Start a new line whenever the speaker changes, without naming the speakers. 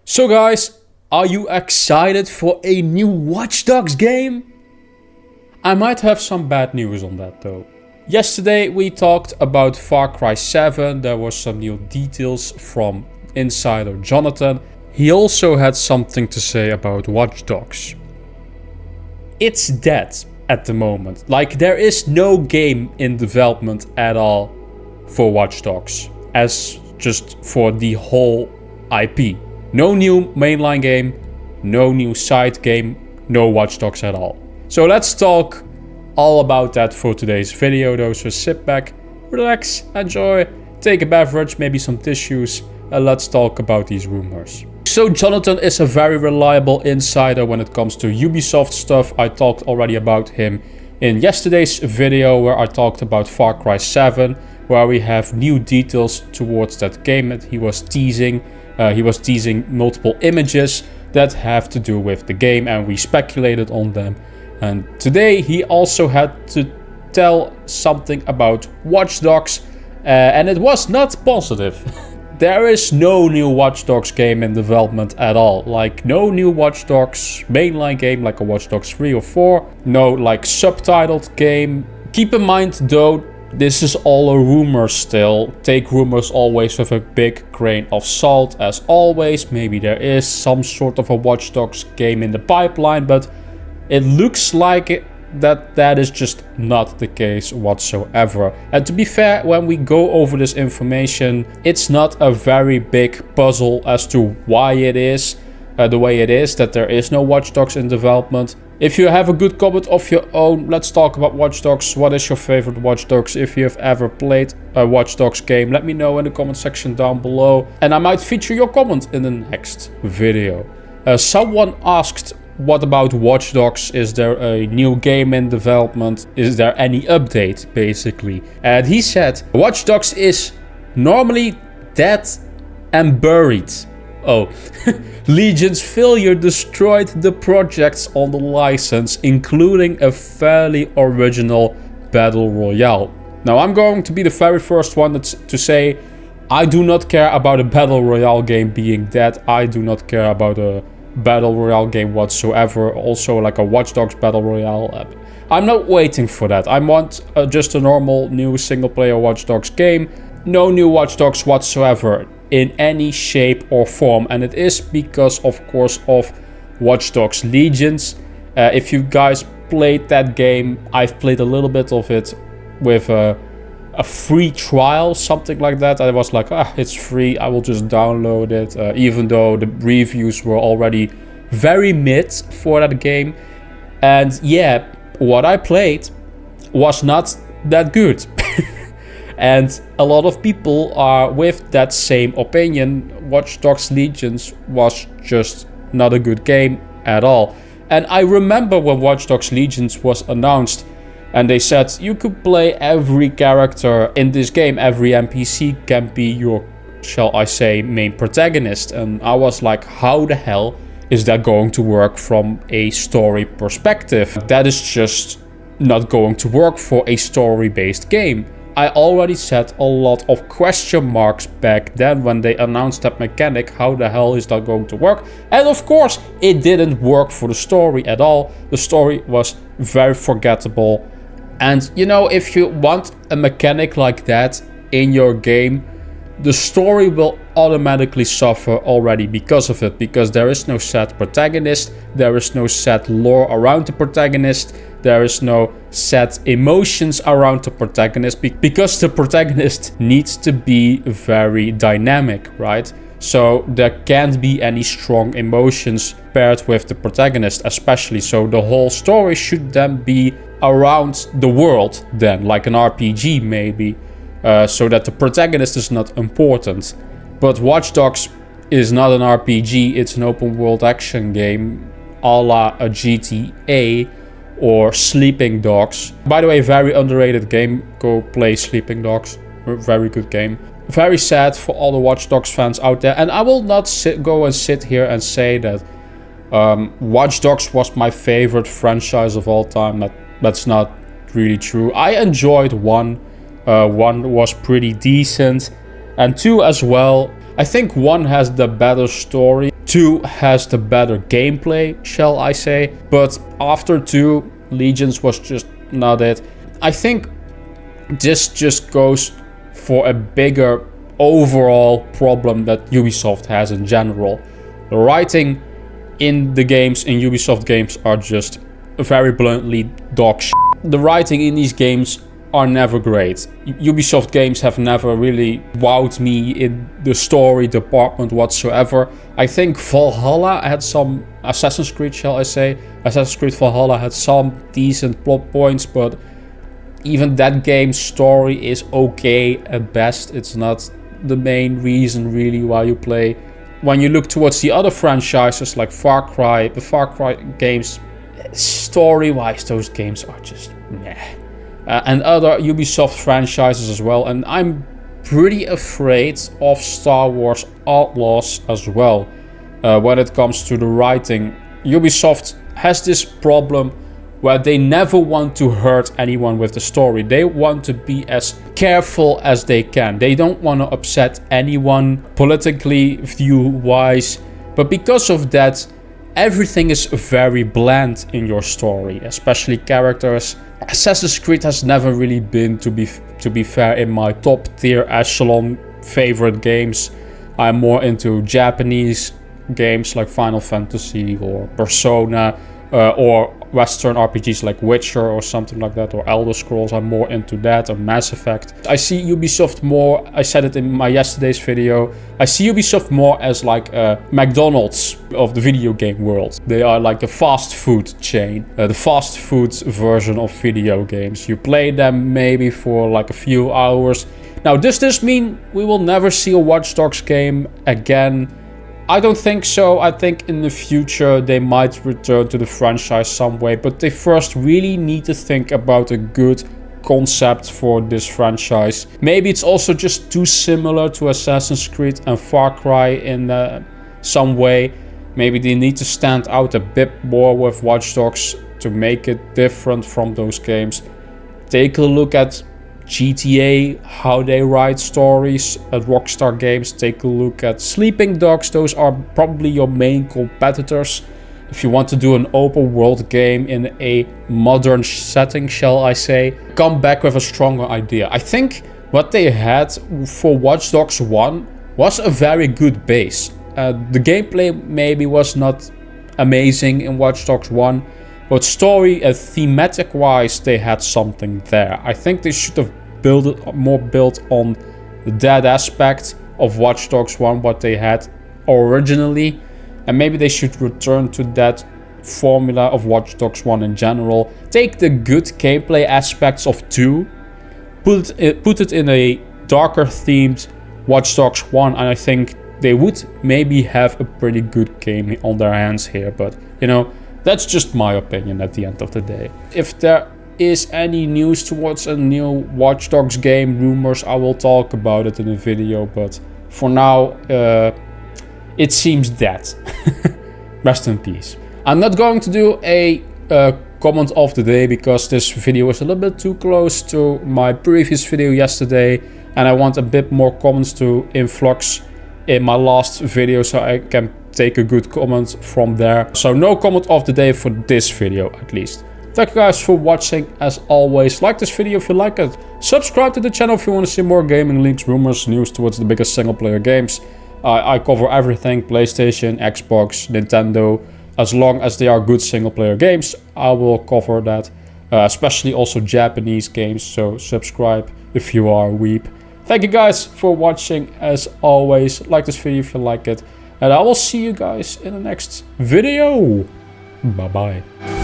So guys, are you excited for a new Watch Dogs game? I might have some bad news on that though. Yesterday we talked about Far Cry 7, there was some new details from insider Jonathan. He also had something to say about Watch Dogs. It's dead at the moment, like there is no game in development at all for Watch Dogs, as just for the whole IP. No new mainline game, no new side game, no Watch Dogs at all. So let's talk all about that for today's video though, so sit back, relax, enjoy, take a beverage, maybe some tissues, and let's talk about these rumors. So Jonathan is a very reliable insider when it comes to Ubisoft stuff. I talked already about him in yesterday's video where I talked about Far Cry 7, where we have new details towards that game that he was teasing. He was teasing multiple images that have to do with the game and we speculated on them. And today he also had to tell something about Watch Dogs and it was not positive. There is no new Watch Dogs game in development at all. Like no new Watch Dogs mainline game like a Watch Dogs 3 or 4. No like subtitled game. Keep in mind though, this is all a rumor still. Take rumors always with a big grain of salt as always. Maybe there is some sort of a Watch Dogs game in the pipeline, but it looks like that is just not the case whatsoever. And to be fair, when we go over this information, it's not a very big puzzle as to why it is the way it is, that there is no Watch Dogs in development. If you have a good comment of your own, let's talk about Watch Dogs. What is your favorite Watch Dogs? If you have ever played a Watch Dogs game, let me know in the comment section down below. And I might feature your comment in the next video. Someone asked, what about Watch Dogs? Is there a new game in development? Is there any update, basically? And he said, Watch Dogs is normally dead and buried. Oh, Legion's failure destroyed the projects on the license, including a fairly original Battle Royale. Now, I'm going to be the very first one to say, I do not care about a Battle Royale game being dead. I do not care about a Battle Royale game whatsoever. Also, like a Watch Dogs Battle Royale. I'm not waiting for that. I want just a normal new single-player Watch Dogs game. No new Watch Dogs whatsoever in any shape or form, and it is because of course of Watch Dogs Legions. If you guys played that game, I've played a little bit of it with a free trial, something like that. I was like, it's free, I will just download it, even though the reviews were already very mid for that game. And yeah, what I played was not that good. And a lot of people are with that same opinion. Watch Dogs Legions was just not a good game at all. And I remember when Watch Dogs Legions was announced and they said you could play every character in this game. Every NPC can be your, shall I say, main protagonist. And I was like, how the hell is that going to work from a story perspective? That is just not going to work for a story-based game. I already set a lot of question marks back then when they announced that mechanic. How the hell is that going to work? And of course, it didn't work for the story at all. The story was very forgettable. And you know, if you want a mechanic like that in your game, the story will automatically suffer already because of it. Because there is no set protagonist, there is no set lore around the protagonist, there is no set emotions around the protagonist, because the protagonist needs to be very dynamic, right? So there can't be any strong emotions paired with the protagonist, especially. So the whole story should then be around the world then, like an RPG maybe. So that the protagonist is not important. But Watch Dogs is not an RPG, it's an open world action game a la a GTA or Sleeping Dogs. By the way, very underrated game, go play Sleeping Dogs, very good game. Very sad for all the Watch Dogs fans out there, and I will not go and sit here and say that Watch Dogs was my favorite franchise of all time. That's not really true. I enjoyed 1. 1 was pretty decent, and 2 as well. I think 1 has the better story, 2 has the better gameplay, shall I say. But after 2, Legions was just not it. I think this just goes for a bigger overall problem that Ubisoft has in general. The writing in the games, in Ubisoft games, are just very bluntly dog shit. The writing in these games are never great. Ubisoft games have never really wowed me in the story department whatsoever. I think Valhalla had some, Assassin's Creed shall I say, Assassin's Creed Valhalla had some decent plot points, but even that game's story is okay at best. It's not the main reason really why you play. When you look towards the other franchises like Far Cry, the Far Cry games, story-wise, those games are just meh. And other Ubisoft franchises as well. And I'm pretty afraid of Star Wars Outlaws as well. When it comes to the writing, Ubisoft has this problem where they never want to hurt anyone with the story. They want to be as careful as they can. They don't want to upset anyone politically, view-wise. But because of that, everything is very bland in your story, especially characters. Assassin's Creed has never really been, to be fair, in my top tier echelon favorite games. I'm more into Japanese games like Final Fantasy or Persona, or Western RPGs like Witcher or something like that, or Elder Scrolls. I'm more into that, or Mass Effect. I see Ubisoft more, I said it in my yesterday's video, I see Ubisoft more as like a McDonald's of the video game world. They are like a fast food chain, the fast food version of video games. You play them maybe for like a few hours. Now, does this mean we will never see a Watch Dogs game again? I don't think so. I think in the future they might return to the franchise some way, but they first really need to think about a good concept for this franchise. Maybe it's also just too similar to Assassin's Creed and Far Cry in some way. Maybe they need to stand out a bit more with Watch Dogs to make it different from those games. Take a look at GTA, how they write stories at Rockstar Games. Take a look at Sleeping Dogs. Those are probably your main competitors. If you want to do an open world game in a modern setting, shall I say, come back with a stronger idea. I think what they had for Watch Dogs 1 was a very good base. The gameplay maybe was not amazing in Watch Dogs 1, but story and thematic wise they had something there. I think they should have built on that aspect of Watch Dogs 1, what they had originally, and maybe they should return to that formula of Watch Dogs 1 in general. Take the good gameplay aspects of 2, put it in a darker themed Watch Dogs 1, and I think they would maybe have a pretty good game on their hands here. But you know, that's just my opinion at the end of the day. If there is any news towards a new Watch Dogs game, rumors, I will talk about it in a video, but for now it seems dead. Rest in peace. I'm not going to do a comment of the day because this video is a little bit too close to my previous video yesterday, and I want a bit more comments to influx in my last video so I can take a good comment from there. So no comment of the day for this video at least. Thank you guys for watching. As always, like this video if you like it. Subscribe to the channel if you want to see more gaming leaks, rumors, news towards the biggest single player games. I cover everything: PlayStation, Xbox, Nintendo. As long as they are good single player games, I will cover that. Especially also Japanese games, so subscribe if you are a weep. Thank you guys for watching. As always, like this video if you like it. And I will see you guys in the next video. Bye bye.